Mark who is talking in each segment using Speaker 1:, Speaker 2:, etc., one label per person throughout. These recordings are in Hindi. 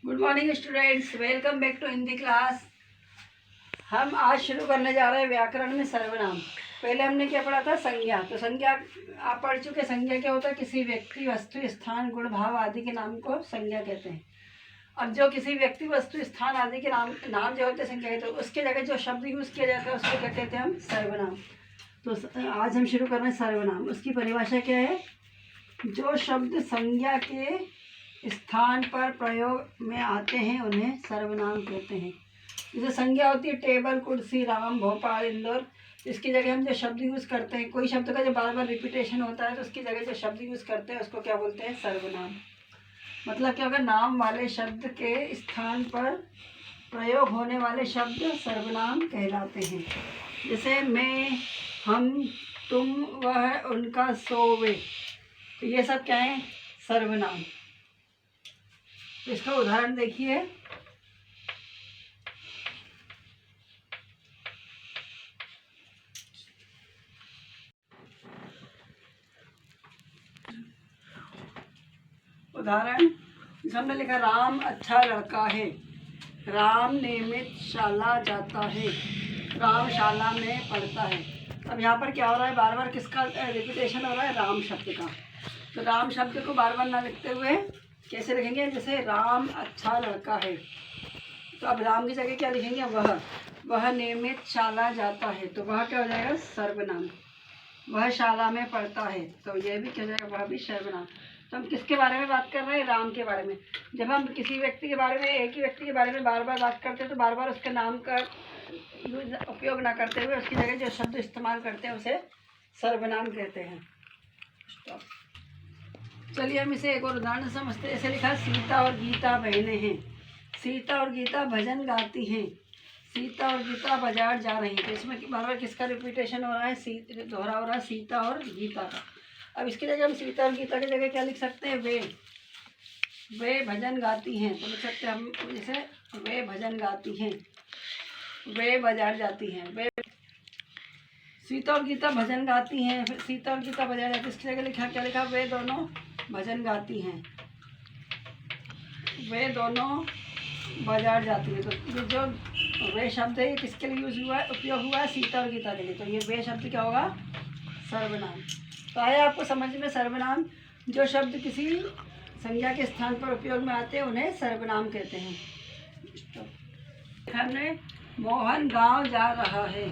Speaker 1: Good morning students, welcome back to Hindi class. हम आज शुरू करने जा रहे हैं व्याकरण में सर्वनाम। पहले हमने क्या पढ़ा था? संज्ञा। तो संज्ञा आप पढ़ चुके। संज्ञा क्या होता है? किसी व्यक्ति, वस्तु, स्थान, गुण, भाव आदि के नाम को संज्ञा कहते हैं। अब जो किसी व्यक्ति, वस्तु, स्थान आदि के नाम जो होते हैं संज्ञा कहते हैं, उसके जगह जो शब्द यूज किया जाता है उसको क्या कहते हैं? हम सर्वनाम। तो आज हम शुरू कर रहे हैं सर्वनाम। उसकी परिभाषा क्या है? जो शब्द संज्ञा के स्थान पर प्रयोग में आते हैं उन्हें सर्वनाम कहते हैं। जैसे संज्ञा होती है टेबल, कुर्सी, राम, भोपाल, इंदौर। इसकी जगह हम जो शब्द यूज़ करते हैं, कोई शब्द का जो बार बार रिपीटेशन होता है तो उसकी जगह जो शब्द यूज़ करते हैं उसको क्या बोलते हैं? सर्वनाम। मतलब क्या होगा? नाम वाले शब्द के स्थान पर प्रयोग होने वाले शब्द सर्वनाम कहलाते हैं। जैसे मैं, हम, तुम, वह, उनका, सो, वे। तो ये सब क्या है? सर्वनाम। तो इसका उदाहरण देखिए। उदाहरण हमने लिखा, राम अच्छा लड़का है। राम नियमित शाला जाता है। राम शाला में पढ़ता है। अब यहाँ पर क्या हो रहा है? बार बार किसका रिपीटेशन हो रहा है? राम शब्द का। तो राम शब्द को बार बार ना लिखते हुए कैसे लिखेंगे? जैसे राम अच्छा लड़का है, तो अब राम की जगह क्या लिखेंगे? वह नियमित शाला जाता है। तो वह क्या हो जाएगा? सर्वनाम। वह शाला में पढ़ता है, तो यह भी क्या हो जाएगा? वह भी सर्वनाम। तो हम किसके बारे में बात कर रहे हैं? राम के बारे में। जब हम किसी व्यक्ति के बारे में, एक ही व्यक्ति के बारे में बार बार बात करते हैं तो बार बार उसके नाम का उपयोग ना करते हुए उसकी जगह जो शब्द इस्तेमाल करते हैं उसे सर्वनाम कहते हैं। चलिए हम इसे एक और उदाहरण समझते हैं। ऐसे लिखा, सीता और गीता बहनें हैं। सीता और गीता भजन गाती हैं। सीता और गीता बाजार जा रही हैं। तो इसमें बार बार किसका रिपीटेशन हो रहा है? दोहरा हो रहा है सीता और गीता का। अब इसकी जगह हम सीता और गीता की जगह क्या लिख सकते हैं? वे भजन गाती हैं। तो लिख सकते हैं हम जैसे, वे भजन गाती हैं। वे बाजार जाती हैं। वे सीता और गीता भजन गाती हैं। फिर सीता और गीता बाजार जाती हैं। इसकी जगह लिखा, क्या लिखा? वे दोनों भजन गाती हैं। वे दोनों बाजार जाती हैं। तो ये जो वे शब्द है ये किसके लिए यूज हुआ है? उपयोग हुआ है सीता और गीता के लिए। तो ये वे शब्द क्या होगा? सर्वनाम। तो आया आपको समझ में? सर्वनाम, जो शब्द किसी संज्ञा के स्थान पर उपयोग में आते हैं उन्हें सर्वनाम कहते हैं। हमने मोहन गांव जा रहा है।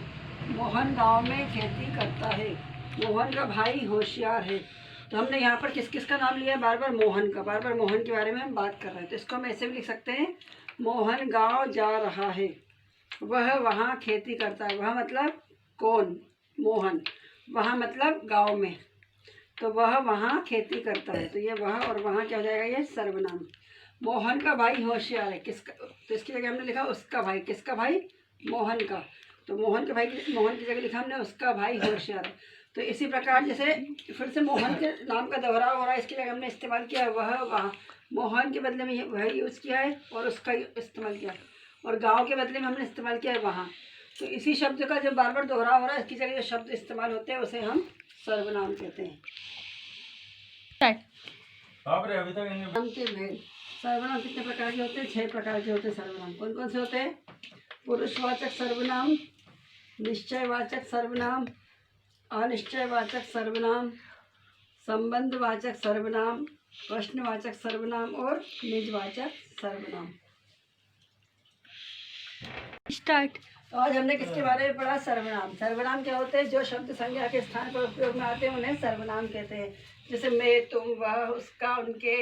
Speaker 1: मोहन गांव में खेती करता है। मोहन का भाई होशियार है। तो हमने यहाँ पर किस किस का नाम लिया है? बार बार मोहन का। बार बार मोहन के बारे में हम बात कर रहे हैं। तो इसको हम ऐसे भी लिख सकते हैं, मोहन गांव जा रहा है। वह वहाँ खेती करता है। वह मतलब कौन? मोहन। वहाँ मतलब गांव में। तो वह वहाँ खेती करता है। तो ये वह और वहाँ क्या हो जाएगा? ये सर्वनाम। मोहन का भाई होशियार है। किसका? तो इसकी जगह हमने लिखा उसका भाई। किसका भाई? मोहन का। तो मोहन के भाई, मोहन की जगह लिखा हमने उसका भाई होशियार है। तो इसी प्रकार जैसे फिर से मोहन के नाम का दोहराव हो रहा है, इसकी जगह हमने इस्तेमाल किया है वह वहाँ। मोहन के बदले में वह यूज़ किया है और उसका इस्तेमाल किया है, और गाँव के बदले में हमने इस्तेमाल किया है वहाँ। तो इसी शब्द का जो बार बार दोहराव हो रहा है, इसकी जगह जो शब्द इस्तेमाल होते हैं उसे हम सर्वनाम कहते हैं। नाम के भेद। सर्वनाम कितने प्रकार के होते हैं? 6 प्रकार के होते हैं सर्वनाम। कौन कौन से होते हैं? पुरुषवाचक सर्वनाम, निश्चयवाचक सर्वनाम, अनिश्चयवाचक सर्वनाम, संबंधवाचक सर्वनाम, प्रश्नवाचक सर्वनाम और निजवाचक सर्वनाम। स्टार्ट। तो आज हमने किसके बारे में पढ़ा? सर्वनाम। सर्वनाम क्या होते हैं? जो शब्द संज्ञा के स्थान पर उपयोग में आते हैं उन्हें सर्वनाम कहते हैं। जैसे मैं, तुम, वह, उसका, उनके,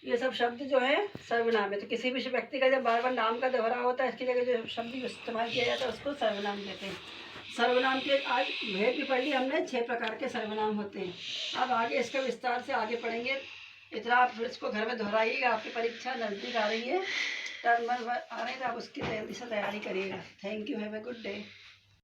Speaker 1: ये सब शब्द जो है सर्वनाम है। तो किसी भी व्यक्ति का जब बार बार नाम का दोहराव होता है, इसकी जगह जो शब्द इस्तेमाल किया जाता है उसको सर्वनाम कहते हैं। सर्वनाम के आज भेद भी पढ़ लिया हमने। 6 प्रकार के सर्वनाम होते हैं। अब आगे इसका विस्तार से आगे पढ़ेंगे। इतना आप इसको घर में दोहराइएगा। आपकी परीक्षा नज़दीक आ रही है, टर्म आ रहे हैं, तो आप उसकी जल्दी से तैयारी करिएगा। Thank you. Have a good day.